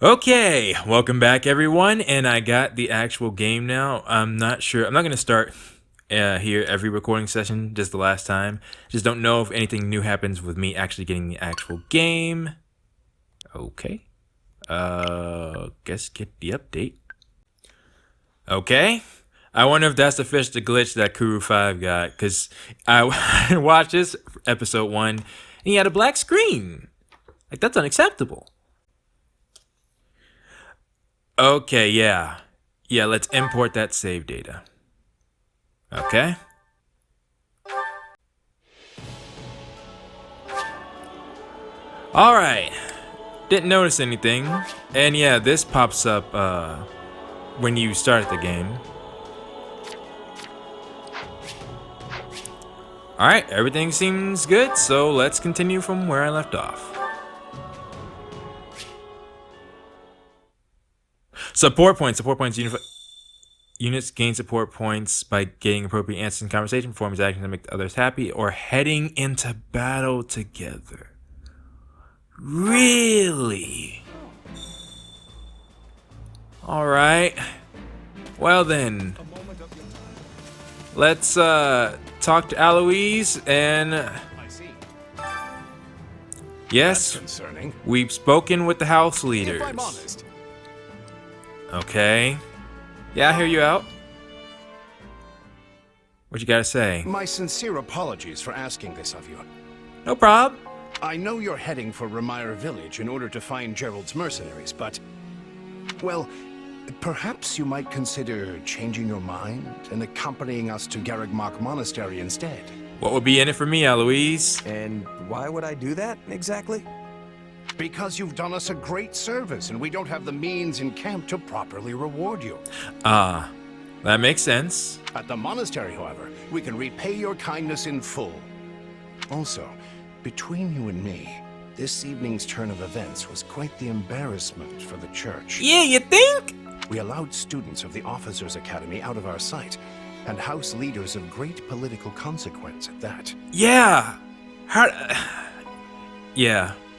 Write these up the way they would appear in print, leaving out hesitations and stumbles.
Okay, welcome back everyone, and I got the actual game now. I'm not sure, I'm not going to start here every recording session, just the last time. Just don't know if anything new happens with me actually getting the actual game. Okay, guess get the update. Okay, I wonder if that's the fish the glitch that Kuru 5 got, because I watched this episode 1, and he had a black screen. Like, that's unacceptable. Okay, yeah, let's import that save data. Okay. Alright, didn't notice anything, and yeah, this pops up when you start the game. Alright, everything seems good, so let's continue from where I left off. Support points. Units gain support points by getting appropriate answers in conversation, performing actions that make others happy, or heading into battle together. Really? Alright. Well then. Let's talk to Alois and... Yes, we've spoken with the house leaders. If I'm honest. Okay. Yeah, I hear you out. What you gotta say? My sincere apologies for asking this of you. No prob. I know you're heading for Ramire Village in order to find Gerald's mercenaries, but... Well, perhaps you might consider changing your mind and accompanying us to Garrigmach Monastery instead. What would be in it for me, Alois? And why would I do that, exactly? Because you've done us a great service, and we don't have the means in camp to properly reward you. That makes sense. At the monastery, however, we can repay your kindness in full. Also, between you and me, this evening's turn of events was quite the embarrassment for the church. Yeah, you think? We allowed students of the Officers' Academy out of our sight, and house leaders of great political consequence at that. Yeah.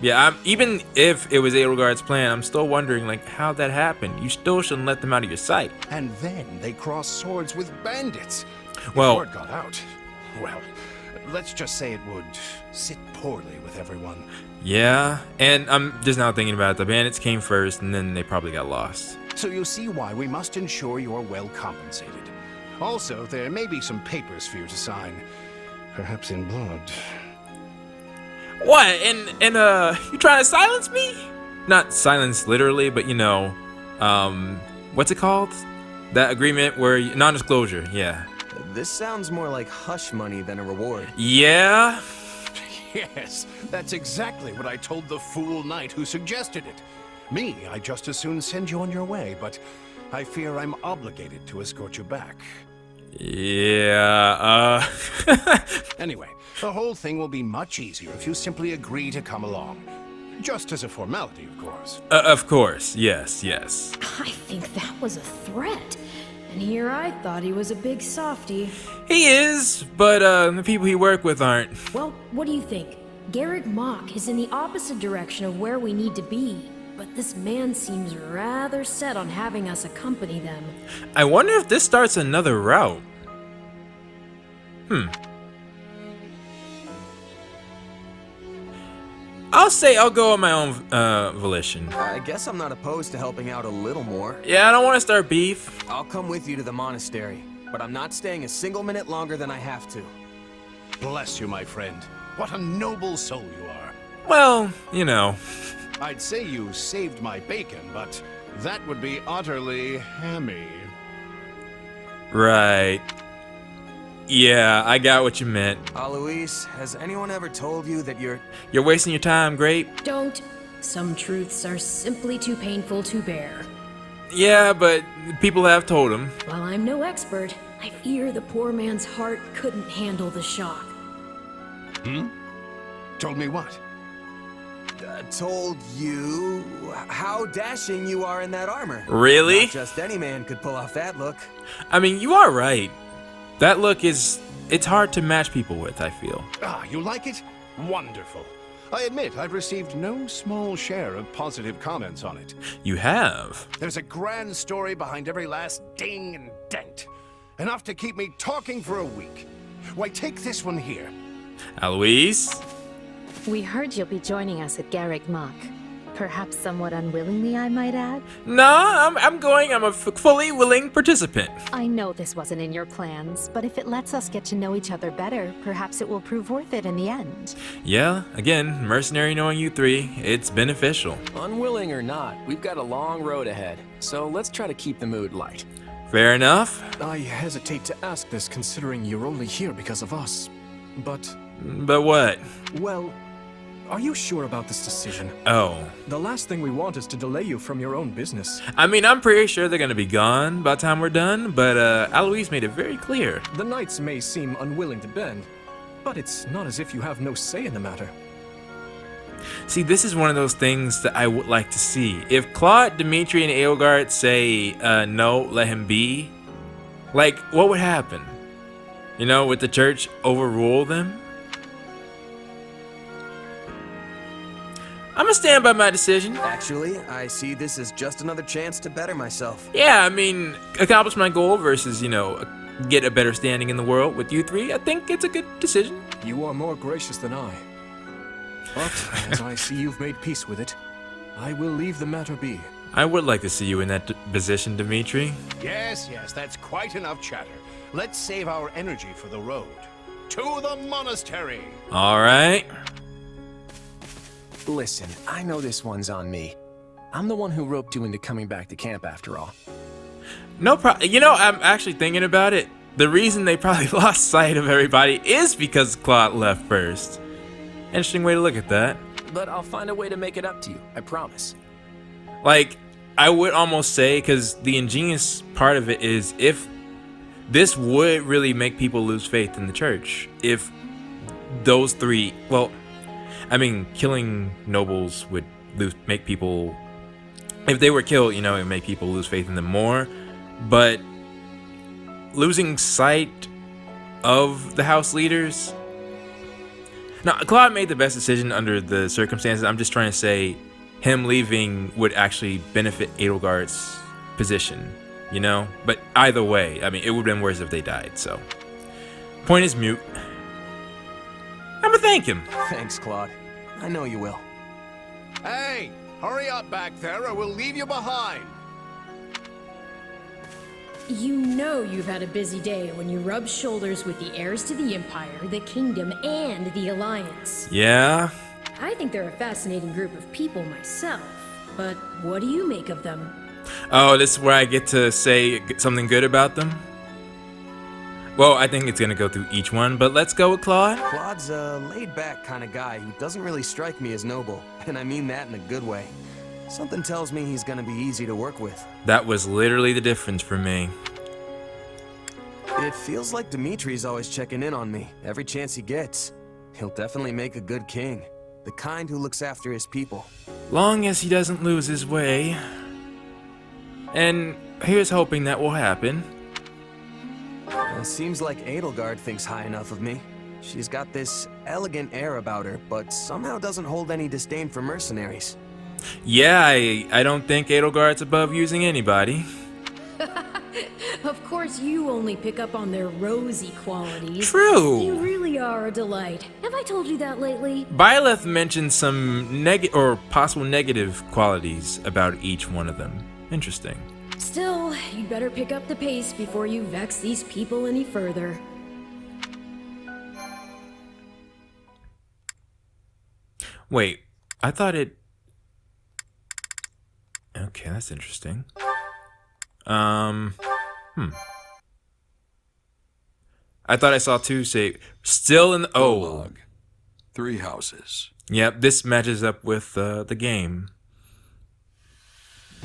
Yeah, even if it was Edelgard's plan, I'm still wondering, like, how that happened. You still shouldn't let them out of your sight. And then they crossed swords with bandits. Well- If word got out, well, let's just say it would sit poorly with everyone. Yeah, and I'm just now thinking about it. The bandits came first, and then they probably got lost. So you see why we must ensure you're well compensated. Also, there may be some papers for you to sign, perhaps in blood. What? And you trying to silence me? Not silence literally, but you know, what's it called? That agreement where non-disclosure, yeah. This sounds more like hush money than a reward. Yeah? Yes, that's exactly what I told the fool knight who suggested it. Me, I'd just as soon send you on your way, but I fear I'm obligated to escort you back. Yeah, Anyway, the whole thing will be much easier if you simply agree to come along. Just as a formality, of course. Of course, yes. I think that was a threat. And here I thought he was a big softy. He is, but the people he work with aren't. Well, what do you think? Garrigmach is in the opposite direction of where we need to be. But this man seems rather set on having us accompany them. I wonder if this starts another route. I'll say I'll go on my own volition. I guess I'm not opposed to helping out a little more. Yeah, I don't want to start beef. I'll come with you to the monastery, but I'm not staying a single minute longer than I have to. Bless you, my friend. What a noble soul you are. Well, you know. I'd say you saved my bacon, but that would be utterly hammy. Right. Yeah, I got what you meant. Alois, has anyone ever told you that you're Wasting your time, Grape. Don't. Some truths are simply too painful to bear. Yeah, but people have told him. While I'm no expert, I fear the poor man's heart couldn't handle the shock. Told me what? told you how dashing you are in that armor? Really? Not just any man could pull off that look. I mean, you are right. That look is... it's hard to match people with, I feel. Ah, you like it? Wonderful. I admit I've received no small share of positive comments on it. You have. There's a grand story behind every last ding and dent. Enough to keep me talking for a week. Why, take this one here. Alois? We heard you'll be joining us at Garrick Mach. Perhaps somewhat unwillingly, I might add. Nah, I'm going. I'm a fully willing participant. I know this wasn't in your plans, but if it lets us get to know each other better, perhaps it will prove worth it in the end. Yeah, again, mercenary knowing you three, it's beneficial. Unwilling or not, we've got a long road ahead, so let's try to keep the mood light. Fair enough. I hesitate to ask this considering you're only here because of us. But, what? well, are you sure about this decision? Oh. The last thing we want is to delay you from your own business. I mean, I'm pretty sure they're gonna be gone by the time we're done, but Alois made it very clear. The knights may seem unwilling to bend, but it's not as if you have no say in the matter. See, this is one of those things that I would like to see. If Claude, Dimitri, and Edelgard say, no, let him be, like, what would happen? You know, would the church overrule them? I'm gonna stand by my decision. Actually, I see this as just another chance to better myself. Yeah, I mean, accomplish my goal versus, you know, get a better standing in the world with you three. I think it's a good decision. You are more gracious than I. But, as I see you've made peace with it, I will leave the matter be. I would like to see you in that position, Dimitri. Yes, that's quite enough chatter. Let's save our energy for the road. To the monastery! All right. Listen, I know this one's on me. I'm the one who roped you into coming back to camp after all. No problem. You know, I'm actually thinking about it. The reason they probably lost sight of everybody is because Claude left first. Interesting way to look at that. But I'll find a way to make it up to you, I promise. Like, I would almost say, because the ingenious part of it is if this would really make people lose faith in the church. If those three, well, I mean, killing nobles would make people, if they were killed, you know, it would make people lose faith in them more. But losing sight of the house leaders. Now, Claude made the best decision under the circumstances. I'm just trying to say him leaving would actually benefit Edelgard's position, you know? But either way, I mean, it would have been worse if they died, so. Point is mute. I'm gonna thank him. Thanks, Claude. I know you will. Hey, hurry up back there or we'll leave you behind. You know you've had a busy day when you rub shoulders with the heirs to the Empire, the Kingdom, and the Alliance. Yeah? I think they're a fascinating group of people myself, but what do you make of them? Oh, this is where I get to say something good about them? Well, I think it's gonna go through each one, but let's go with Claude. Claude's a laid-back kind of guy who doesn't really strike me as noble, and I mean that in a good way. Something tells me he's gonna be easy to work with. That was literally the difference for me. It feels like Dimitri's always checking in on me, every chance he gets. He'll definitely make a good king, the kind who looks after his people. Long as he doesn't lose his way. And here's hoping that will happen. It seems like Edelgard thinks high enough of me. She's got this elegant air about her, but somehow doesn't hold any disdain for mercenaries. Yeah, I don't think Edelgard's above using anybody. Of course, you only pick up on their rosy qualities. True. You really are a delight. Have I told you that lately? Byleth mentioned some possible negative qualities about each one of them. Interesting. Still, you'd better pick up the pace before you vex these people any further. Wait, I thought it... Okay, that's interesting. I thought I saw two say, still in the... Oh. Prologue. 3 houses. Yep, this matches up with the game.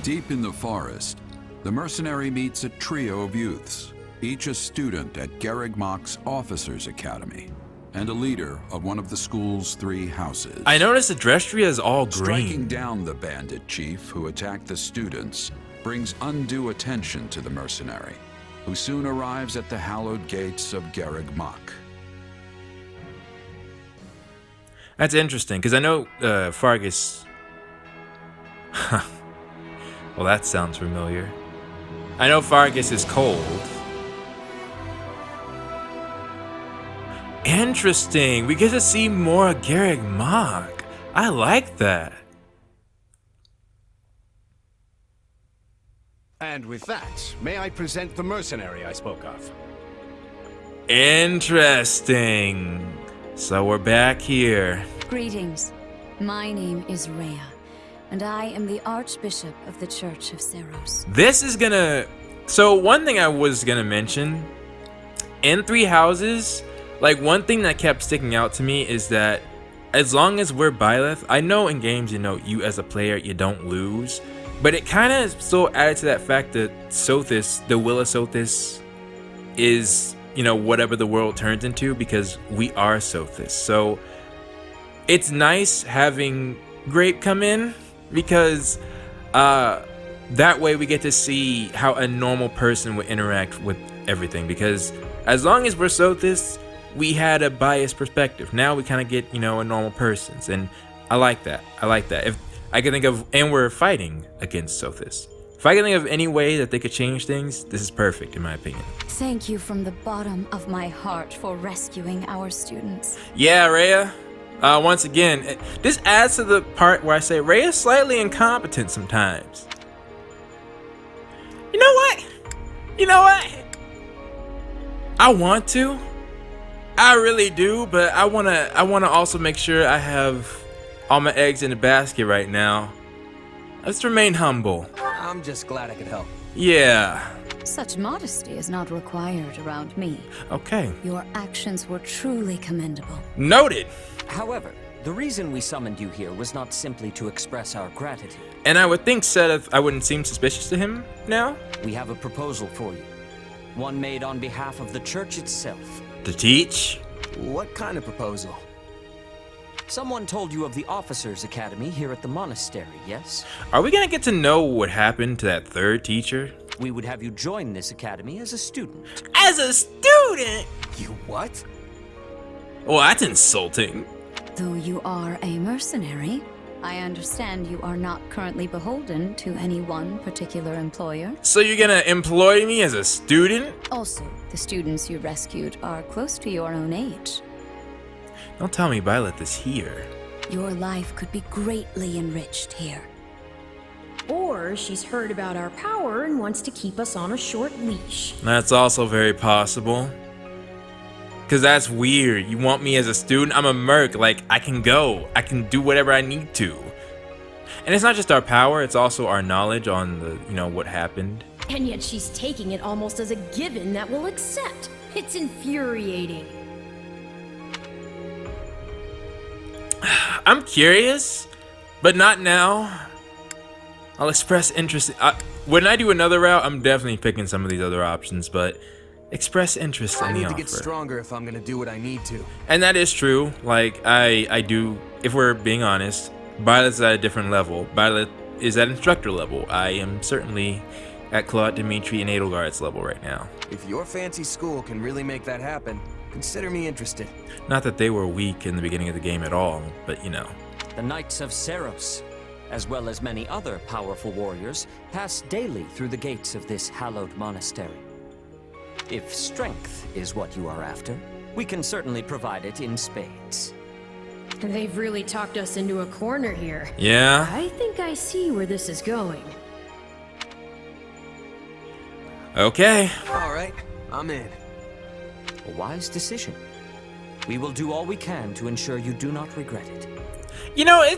Deep in the forest, the mercenary meets a trio of youths, each a student at Garrick Mach's Officers Academy, and a leader of one of the school's 3 houses. I noticed the dress tree is all green. Striking down the bandit chief who attacked the students brings undue attention to the mercenary, who soon arrives at the hallowed gates of Garrick Mach. That's interesting, because I know Fargus... Well, that sounds familiar. I know Fargus is cold. Interesting. We get to see more of Garrick Mach. I like that. And with that, may I present the mercenary I spoke of? Interesting. So we're back here. Greetings. My name is Rhea, and I am the Archbishop of the Church of Seros. This is gonna... So one thing I was gonna mention, in Three Houses, like one thing that kept sticking out to me is that as long as we're Byleth, I know in games, you know, you as a player, you don't lose, but it kind of still added to that fact that Sothis, the will of Sothis, is, you know, whatever the world turns into, because we are Sothis. So it's nice having Grape come in, because that way we get to see how a normal person would interact with everything, because as long as we're Sothis, we had a biased perspective. Now we kind of get, you know, a normal person's, and I like that. I like that. If I can think of, and we're fighting against Sothis. If I can think of any way that they could change things, this is perfect in my opinion. Thank you from the bottom of my heart for rescuing our students. Yeah, Rhea. Once again, this adds to the part where I say Rhea's slightly incompetent sometimes. You know what? You know what? I want to. I really do, but I wanna also make sure I have all my eggs in the basket right now. Let's remain humble. I'm just glad I could help. Yeah. Such modesty is not required around me. Okay. Your actions were truly commendable. Noted. However, the reason we summoned you here was not simply to express our gratitude. And I would think Seth, I wouldn't seem suspicious to him now. We have a proposal for you. One made on behalf of the church itself. To teach? What kind of proposal? Someone told you of the Officers' Academy here at the monastery, yes? Are we gonna get to know what happened to that third teacher? We would have you join this academy as a student. As a student? You what? Well, that's insulting. Though you are a mercenary, I understand you are not currently beholden to any one particular employer. So you're gonna employ me as a student? Also, the students you rescued are close to your own age. Don't tell me Byleth is here. Your life could be greatly enriched here. Or she's heard about our power and wants to keep us on a short leash. That's also very possible. Cause that's weird. You want me as a student? I'm a merc. Like, I can go. I can do whatever I need to. And it's not just our power, it's also our knowledge on the, you know, what happened. And yet she's taking it almost as a given that we'll accept. It's infuriating. I'm curious, but not now. I'll express interest. When I do another route, I'm definitely picking some of these other options, but express interest in the offer. I need to get stronger if I'm gonna do what I need to. And that is true. Like, I do, if we're being honest, Byleth's at a different level. Byleth is at instructor level. I am certainly at Claude, Dimitri, and Edelgard's level right now. If your fancy school can really make that happen, consider me interested. Not that they were weak in the beginning of the game at all, but you know. The Knights of Seros, as well as many other powerful warriors, pass daily through the gates of this hallowed monastery. If strength is what you are after, we can certainly provide it in spades. They've really talked us into a corner here. Yeah? I think I see where this is going. Okay. All right, I'm in. A wise decision. We will do all we can to ensure you do not regret it. You know,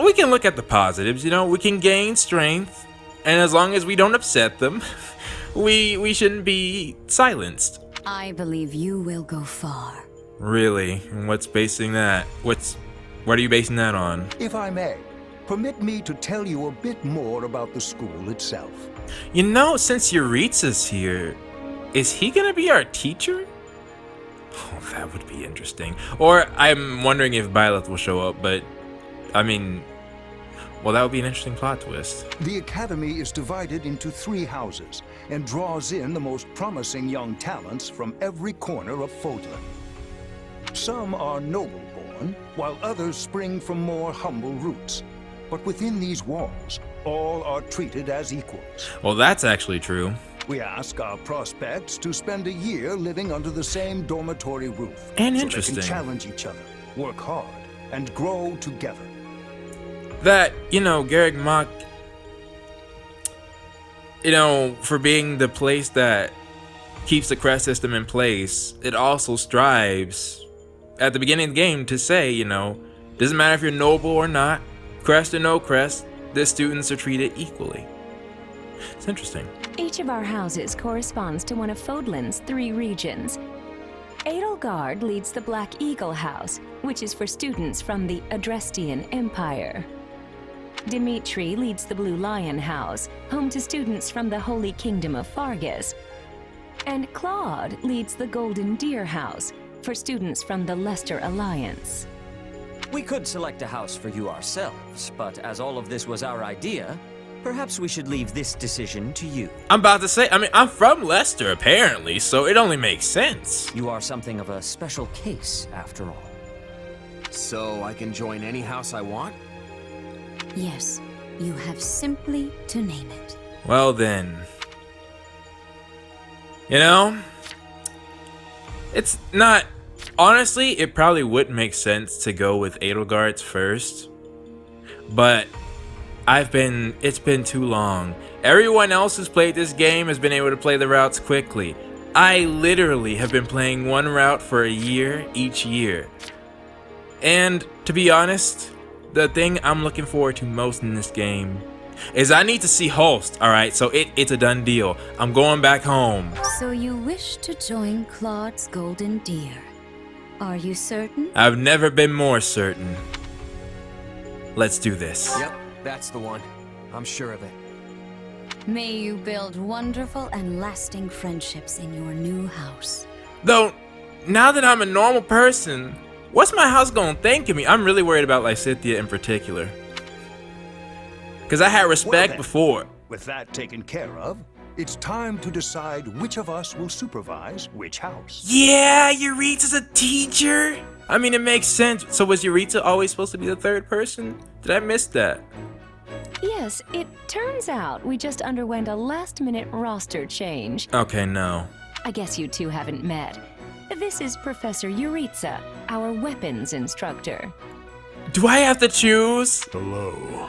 we can look at the positives, you know, we can gain strength, and as long as we don't upset them, we shouldn't be silenced. I believe you will go far. Really? And what's basing that? What are you basing that on? If I may, permit me to tell you a bit more about the school itself. You know, since Yuritsa's here, is he gonna be our teacher? Oh, that would be interesting. Or I'm wondering if Byleth will show up, but I mean, well, that would be an interesting plot twist. The academy is divided into 3 houses and draws in the most promising young talents from every corner of Fodlan. Some are noble-born, everyone, while others spring from more humble roots. But within these walls, all are treated as equals. Well, that's actually true. We ask our prospects to spend a year living under the same dormitory roof. And so interesting. they can challenge each other, work hard, and grow together. That, Garrick Mach, for being the place that keeps the crest system in place, it also strives at the beginning of the game to say, doesn't matter if you're noble or not, crest or no crest, the students are treated equally. It's interesting. Each of our houses corresponds to one of Fodlan's 3 regions. Edelgard leads the Black Eagle House, which is for students from the Adrestian Empire. Dimitri leads the Blue Lion House, home to students from the Holy Kingdom of Fargus. And Claude leads the Golden Deer House, for students from the Leicester Alliance. We could select a house for you ourselves, but as all of this was our idea, perhaps we should leave this decision to you. I'm about to say, I'm from Leicester, apparently, so it only makes sense. You are something of a special case, after all. So I can join any house I want? Yes, you have simply to name it. Well then, it's not, honestly, it probably would make sense to go with Edelgard's first, but it's been too long. Everyone else who's played this game has been able to play the routes quickly. I literally have been playing one route for a year each year. And to be honest, the thing I'm looking forward to most in this game is I need to see Holst, alright? So it's a done deal. I'm going back home. So you wish to join Claude's Golden Deer. Are you certain? I've never been more certain. Let's do this. Yep, that's the one. I'm sure of it. May you build wonderful and lasting friendships in your new house. Though, now that I'm a normal person, what's my house gonna think of me? I'm really worried about Lysithea in particular. Because I had respect before. With that taken care of, it's time to decide which of us will supervise which house. Yeah, Yuritsa's a teacher. It makes sense. So was Yuritsa always supposed to be the third person? Did I miss that? Yes, it turns out we just underwent a last-minute roster change. Okay, no. I guess you two haven't met. This is Professor Yuritsa, our weapons instructor. Do I have to choose? Hello.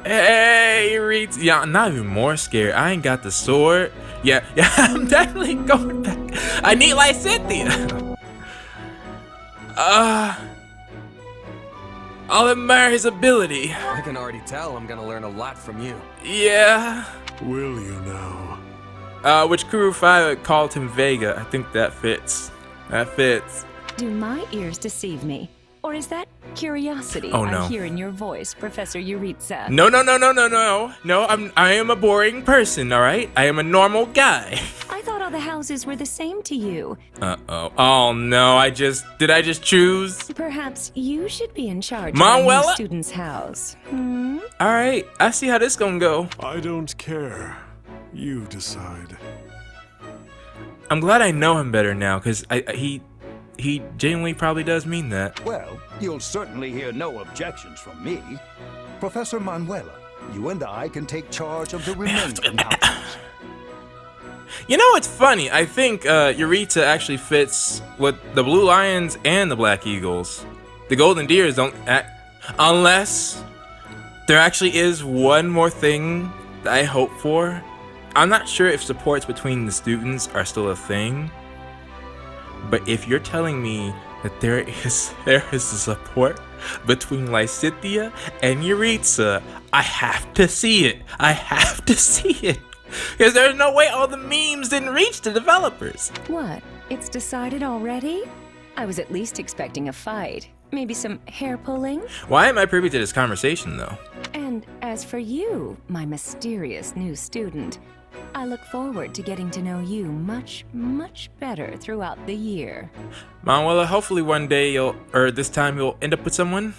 Hey, Yuritsa. Yeah, I'm not even more scared. I ain't got the sword. Yeah, I'm definitely going back. I need Lysithea. I'll admire his ability. I can already tell I'm gonna learn a lot from you. Yeah. Will you now? Which Crew 5 called him Vega. I think that fits. That fits. Do my ears deceive me? Or is that curiosity I hear in your voice, Professor Yuritsa? No. No, I am a boring person, alright? I am a normal guy. I thought all the houses were the same to you. Uh-oh. Oh no, did I just choose? Perhaps you should be in charge Manuela? of the student's house. Alright, I see how this gonna go. I don't care. You decide. I'm glad I know him better now, because he genuinely probably does mean that. Well, you'll certainly hear no objections from me. Professor Manuela, you and I can take charge of the remaining houses. It's funny. I think Yuritsa actually fits with the Blue Lions and the Black Eagles. The Golden Deers don't unless there actually is one more thing that I hope for. I'm not sure if supports between the students are still a thing. But if you're telling me that there is a support between Lysithea and Yuritsa, I have to see it. I have to see it. Because there's no way all the memes didn't reach the developers. What? It's decided already? I was at least expecting a fight. Maybe some hair pulling? Why am I privy to this conversation, though? And as for you, my mysterious new student, I look forward to getting to know you much, much better throughout the year. Manuela, hopefully one day this time you'll end up with someone.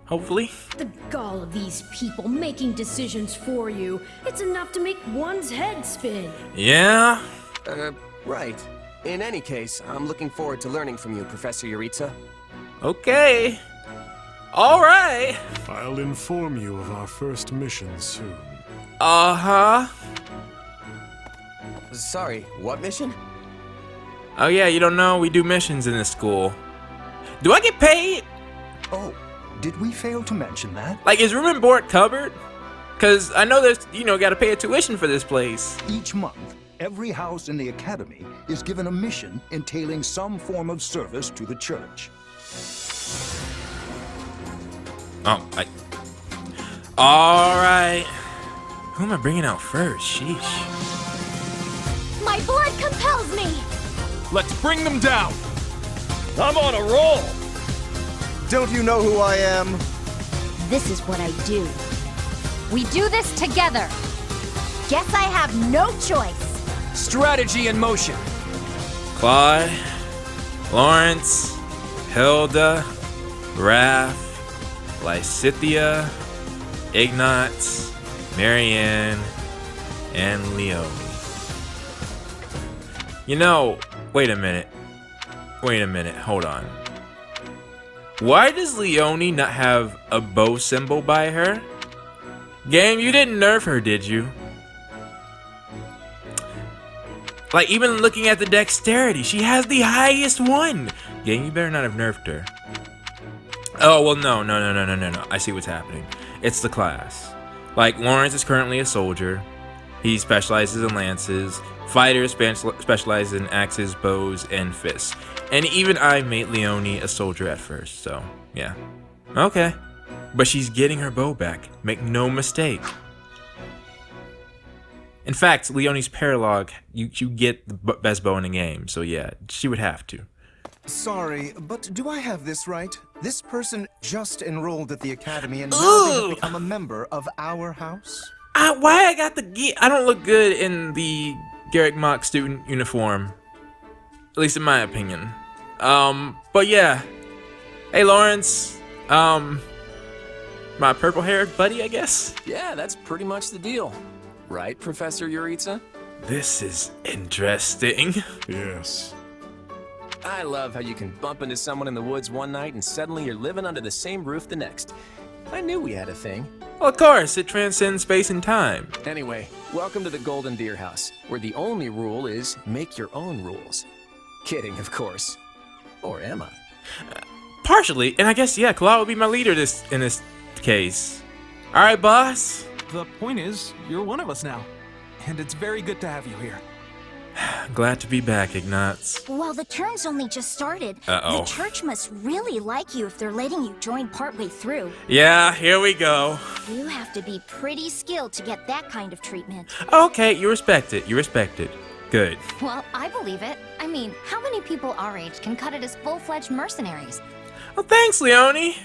Hopefully. The gall of these people making decisions for you. It's enough to make one's head spin. Yeah? Right. In any case, I'm looking forward to learning from you, Professor Yuritsa. Okay. Alright. I'll inform you of our first mission soon. Uh-huh. Sorry, what mission? Oh yeah, you don't know? We do missions in this school. Do I get paid? Oh, did we fail to mention that? Like, is room and board covered? Because I know there's, gotta pay a tuition for this place. Each month, every house in the academy is given a mission entailing some form of service to the church. Alright. Who am I bringing out first? Sheesh. My blood compels me! Let's bring them down! I'm on a roll! Don't you know who I am? This is what I do. We do this together. Guess I have no choice. Strategy in motion. Claude, Lawrence, Hilda, Raph, Lysithia, Ignatz, Marianne, and Leonie. Wait a minute. Hold on. Why does Leonie not have a bow symbol by her? Game, you didn't nerf her, did you? Like, even looking at the dexterity, she has the highest one. Game, you better not have nerfed her. Oh, well, no. I see what's happening. It's the class. Like, Lawrence is currently a soldier. He specializes in lances. Fighters specialize in axes, bows, and fists. And even I made Leonie a soldier at first, so, yeah. Okay. But she's getting her bow back. Make no mistake. In fact, Leonie's paralog, you get the best bow in the game, so yeah, she would have to. Sorry, but do I have this right? This person just enrolled at the academy and now they have become a member of our house? Why I got the I don't look good in the Garrick Mock student uniform. At least in my opinion. But yeah. Hey Lawrence. My purple-haired buddy, I guess? Yeah, that's pretty much the deal. Right, Professor Yuritsa? This is interesting. Yes. I love how you can bump into someone in the woods one night and suddenly you're living under the same roof the next. I knew we had a thing. Well, of course, it transcends space and time. Anyway, welcome to the Golden Deer House, where the only rule is make your own rules. Kidding, of course. Or am I? Partially, and I guess, yeah, Claude will be my leader in this case. Alright, boss. The point is, you're one of us now. And it's very good to have you here. Glad to be back, Ignatz. Well, the term's only just started. Uh-oh. The church must really like you if they're letting you join partway through. Yeah, here we go. You have to be pretty skilled to get that kind of treatment. Okay, you respect it. Good. Well, I believe it. I mean, how many people our age can cut it as full-fledged mercenaries? Well, thanks, Leonie.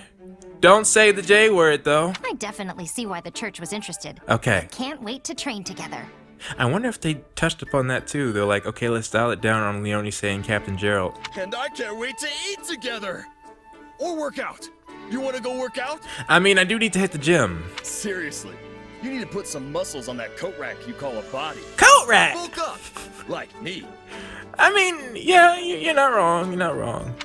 Don't say the J word, though. I definitely see why the church was interested. Okay. Can't wait to train together. I wonder if they touched upon that, too. They're like, okay, let's dial it down on Leonie saying Captain Gerald. And I can't wait to eat together! Or work out. You want to go work out? I mean, I do need to hit the gym. Seriously. You need to put some muscles on that coat rack you call a body. Coat rack? Bulk up! Like me. I mean, yeah, you're not wrong.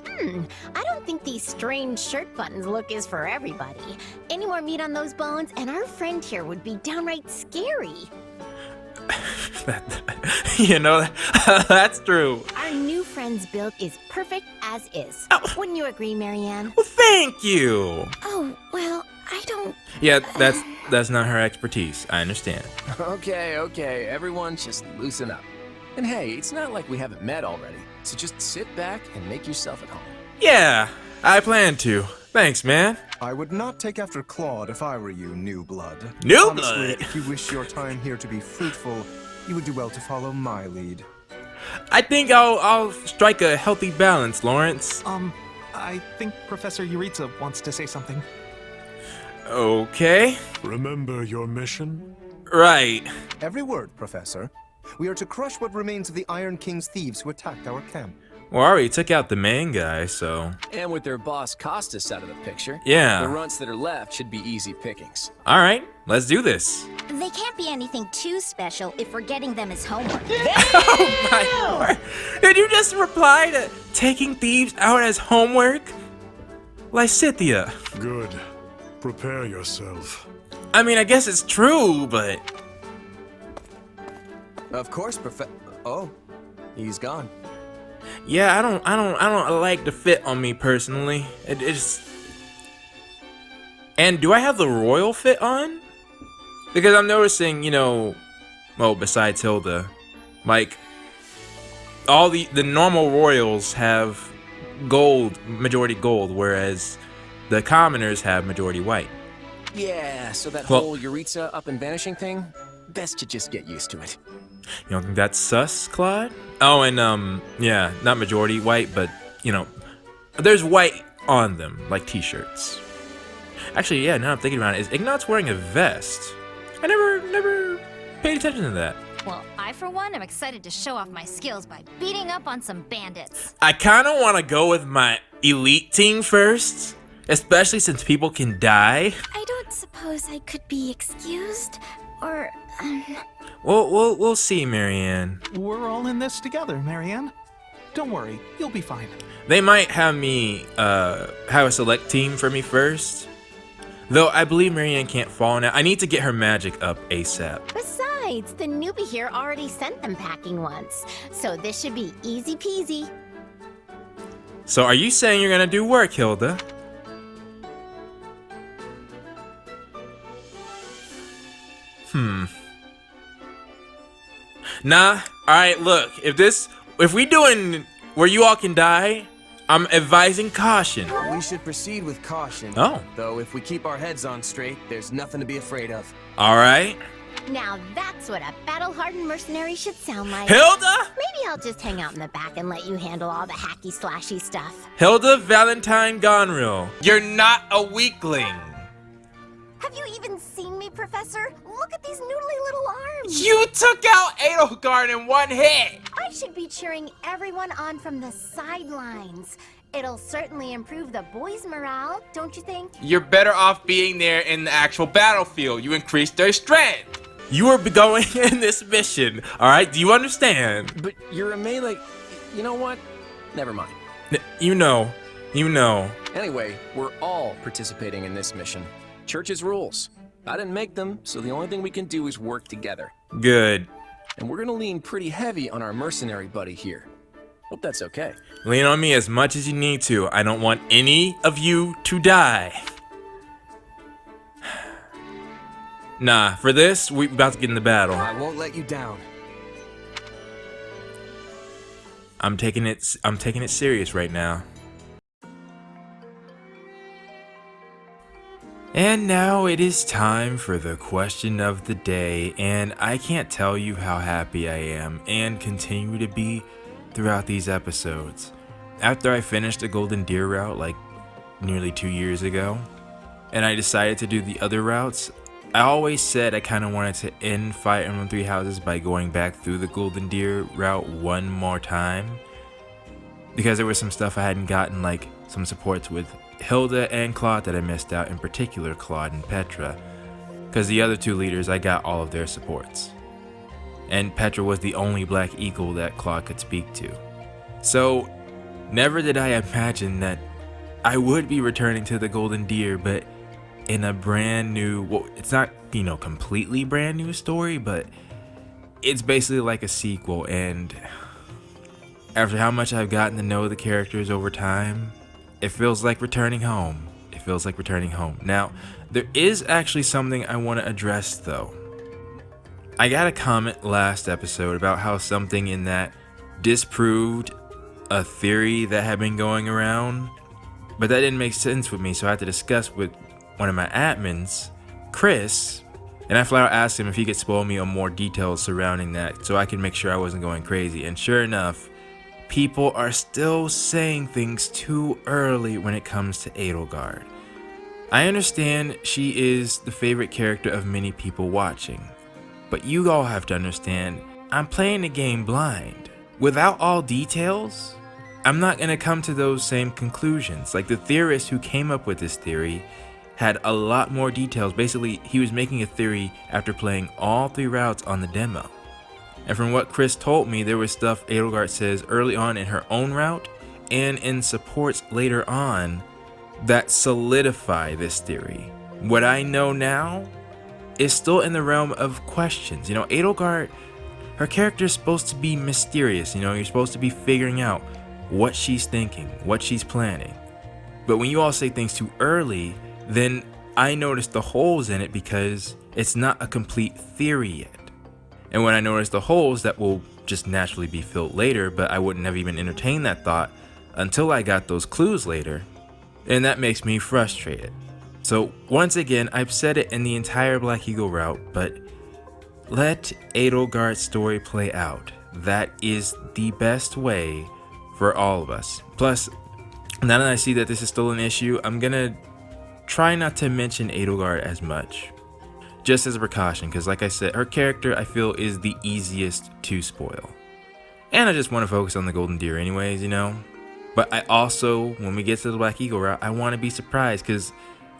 I don't think these strange shirt buttons look is for everybody. Any more meat on those bones, and our friend here would be downright scary. That's true. Our new friend's build is perfect as is. Wouldn't you agree, Marianne? Well, thank you. Oh, well, I don't... Yeah, that's not her expertise. I understand. Okay, everyone just loosen up. And hey, it's not like we haven't met already, so just sit back and make yourself at home. Yeah, I plan to. Thanks, man. I would not take after Claude if I were you, New Blood. New Honestly, Blood? If you wish your time here to be fruitful, you would do well to follow my lead. I think I'll strike a healthy balance, Lawrence. I think Professor Yuritsa wants to say something. Okay. Remember your mission? Right. Every word, Professor. We are to crush what remains of the Iron King's thieves who attacked our camp. Well, I already took out the main guy, so... And with their boss Costas out of the picture, yeah, the runts that are left should be easy pickings. Alright, let's do this. They can't be anything too special if we're getting them as homework. Oh my word! Did you just reply to taking thieves out as homework? Lysithea. Good. Prepare yourself. I mean, I guess it's true, but... Of course, Oh, he's gone. Yeah, I don't like the fit on me personally. It's... And do I have the royal fit on? Because I'm noticing, you know, well, besides Hilda, like, all the normal royals have gold, majority gold, whereas the commoners have majority white. Yeah, so that whole Euritza up and vanishing thing, best to just get used to it. You don't think that's sus, Claude? Oh, and yeah, not majority white, but, you know, there's white on them, like t-shirts. Actually, yeah, now I'm thinking about it, is Ignat's wearing a vest? I never paid attention to that. Well, I for one am excited to show off my skills by beating up on some bandits. I kind of want to go with my elite team first, especially since people can die. I don't suppose I could be excused, or We'll see, Marianne. We're all in this together, Marianne. Don't worry, you'll be fine. They might have me have a select team for me first. Though I believe Marianne can't fall now. I need to get her magic up ASAP. Besides, the newbie here already sent them packing once, so this should be easy peasy. So are you saying you're gonna do work, Hilda? Nah. Alright, look. If we doing where you all can die, I'm advising caution. We should proceed with caution. Oh. Though if we keep our heads on straight, there's nothing to be afraid of. Alright. Now that's what a battle-hardened mercenary should sound like. Hilda? Maybe I'll just hang out in the back and let you handle all the hacky-slashy stuff. Hilda Valentine Gonril. You're not a weakling. Have you even seen me, Professor? Look at these noodly little arms! You took out Edelgard in one hit! I should be cheering everyone on from the sidelines. It'll certainly improve the boys' morale, don't you think? You're better off being there in the actual battlefield. You increased their strength. You are going in this mission, alright? Do you understand? But you're a melee... You know what? Never mind. You know. Anyway, we're all participating in this mission. Church's rules. I didn't make them, so the only thing we can do is work together. Good. And we're gonna lean pretty heavy on our mercenary buddy here. Hope that's okay. Lean on me as much as you need to. I don't want any of you to die. Nah, for this, we're about to get in the battle. I won't let you down. I'm taking it serious right now. And now it is time for the question of the day, and I can't tell you how happy I am and continue to be throughout these episodes. After I finished the Golden Deer route like nearly 2 years ago, and I decided to do the other routes, I always said I kind of wanted to end Fire Emblem Three Houses by going back through the Golden Deer route one more time, because there was some stuff I hadn't gotten, like some supports with Hilda and Claude that I missed out, in particular Claude and Petra, because the other two leaders, I got all of their supports. And Petra was the only Black Eagle that Claude could speak to. So, never did I imagine that I would be returning to the Golden Deer, but in a brand new, well, it's not, you know, completely brand new story, but it's basically like a sequel, and after how much I've gotten to know the characters over time, it feels like returning home. It feels like returning home. Now, there is actually something I want to address though. I got a comment last episode about how something in that disproved a theory that had been going around, but that didn't make sense with me, so I had to discuss with one of my admins, Chris, and I flat out asked him if he could spoil me on more details surrounding that so I could make sure I wasn't going crazy, and sure enough, people are still saying things too early when it comes to Edelgard. I understand she is the favorite character of many people watching, but you all have to understand, I'm playing the game blind. Without all details, I'm not going to come to those same conclusions. Like the theorist who came up with this theory had a lot more details. Basically, he was making a theory after playing all 3 routes on the demo. And from what Chris told me, there was stuff Edelgard says early on in her own route and in supports later on that solidify this theory. What I know now is still in the realm of questions. You know, Edelgard, her character is supposed to be mysterious. You know, you're supposed to be figuring out what she's thinking, what she's planning. But when you all say things too early, then I notice the holes in it because it's not a complete theory yet. And when I notice the holes, that will just naturally be filled later, but I wouldn't have even entertained that thought until I got those clues later. And that makes me frustrated. So once again, I've said it in the entire Black Eagle route, but let Edelgard's story play out. That is the best way for all of us. Plus, now that I see that this is still an issue, I'm gonna try not to mention Edelgard as much, just as a precaution, because like I said, her character I feel is the easiest to spoil. And I just want to focus on the Golden Deer anyways, you know? But I also, when we get to the Black Eagle route, I want to be surprised, because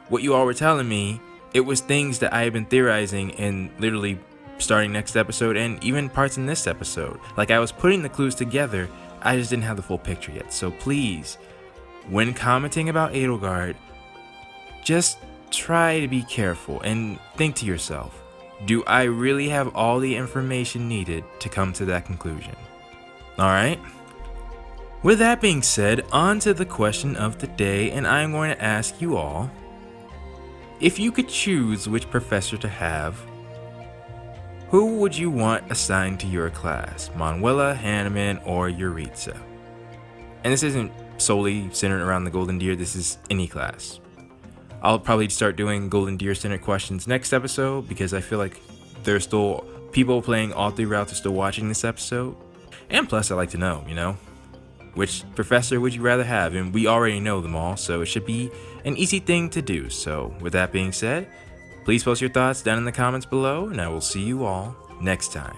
what you all were telling me, it was things that I have been theorizing and literally starting next episode and even parts in this episode. Like, I was putting the clues together, I just didn't have the full picture yet. So please, when commenting about Edelgard, just try to be careful and think to yourself, do I really have all the information needed to come to that conclusion? Alright? With that being said, on to the question of the day, and I'm going to ask you all, if you could choose which professor to have, who would you want assigned to your class? Manuela, Hanneman, or Yuritsa? And this isn't solely centered around the Golden Deer, this is any class. I'll probably start doing Golden Deer centered questions next episode because I feel like there's still people playing all three routes are still watching this episode. And plus, I like to know, you know, which professor would you rather have? And we already know them all, so it should be an easy thing to do. So with that being said, please post your thoughts down in the comments below, and I will see you all next time.